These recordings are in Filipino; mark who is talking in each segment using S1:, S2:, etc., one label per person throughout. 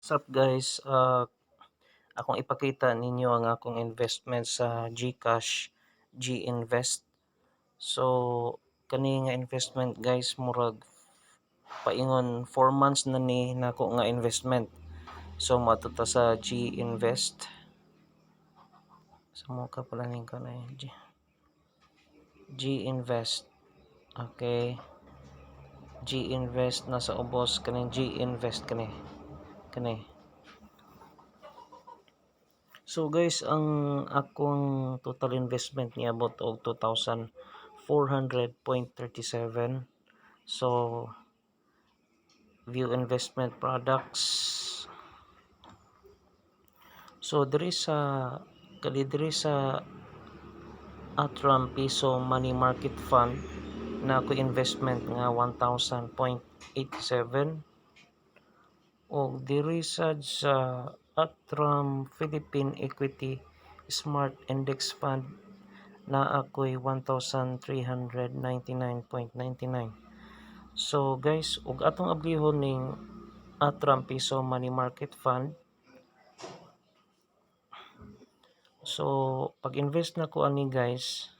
S1: Sup guys, akong ipakita ninyo ang akong investment sa GCash, G-Invest. So kani nga investment guys murag paingon 4 months na ni nako nga investment. So moadto ta sa G-Invest. Sa mo ka pala ning kanay G-Invest. Okay. G-Invest nasa ubos kaning G-Invest kani. Kani. So guys, ang akong total investment niabot og 2,400.37. So view investment products. So diri sa Atram Piso Money Market Fund na ako investment nga 1,000.87 o diri sa Atram Philippine Equity Smart Index Fund na ako'y 1,399.99. So guys, ug atong ablihon ning Atram Piso Money Market Fund. So pag-invest na ko ani guys,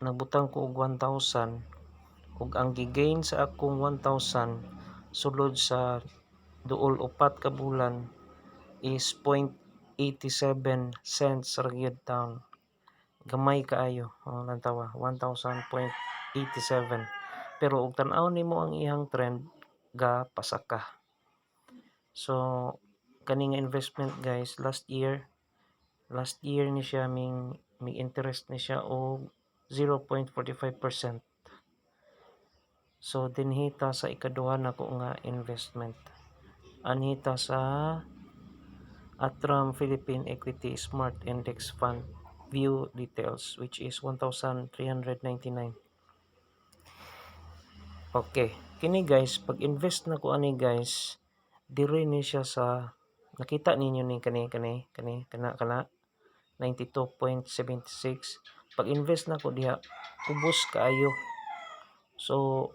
S1: nagbutang ko og 1,000 ug ang gigain sa akong 1,000 sulod sa duol upat ka bulan is 0.87 cents ra gyud taon. Gamay kaayo ang lantawa 1,000.87. Pero ug tan-aw nimo ang iyang trend ga pasaka. So kani nga investment guys, last year ni siya may interest ni siya og 0.45%. So dinhita sa ikaduha nako nga investment. Anhita sa Atram Philippine Equity Smart Index Fund view details which is 1,399. Okay, kini guys, pag invest na ko ani guys, diri ni siya sa nakita ninyo ni kana 92.76. Pag invest na ko diha, ubos kaayo. So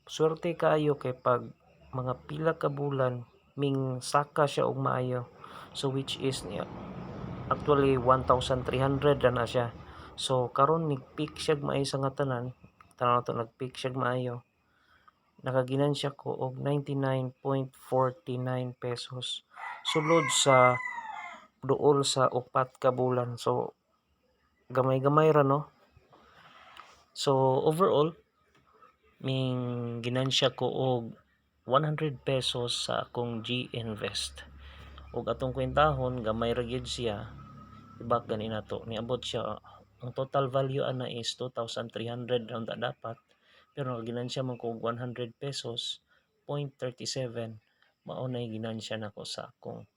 S1: swerte kaayo kay pag mga pila ka bulan ming saka siya og maayo. So which is niya actually 1,300 na siya. So karon nag-peak siya maayo sa nga tanan. Tanaw to nag-peak siya maayo. Nakaginansya ko og 99.49 pesos. Sulod sa duol sa upat ka bulan. So gamay-gamay ra no. So overall ming ginansya ko og 100 pesos sa akong G-Invest. Ug atong kwentahon gamay ra gyud siya. Ibak gani nato niabot siya ang total value ana is 2,300 round dapat. Pero ginansya man ko og 100 pesos 0.37 mao nay ginansya nako sa akong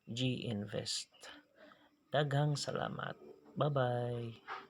S1: G-Invest. Daghang salamat. Bye-bye.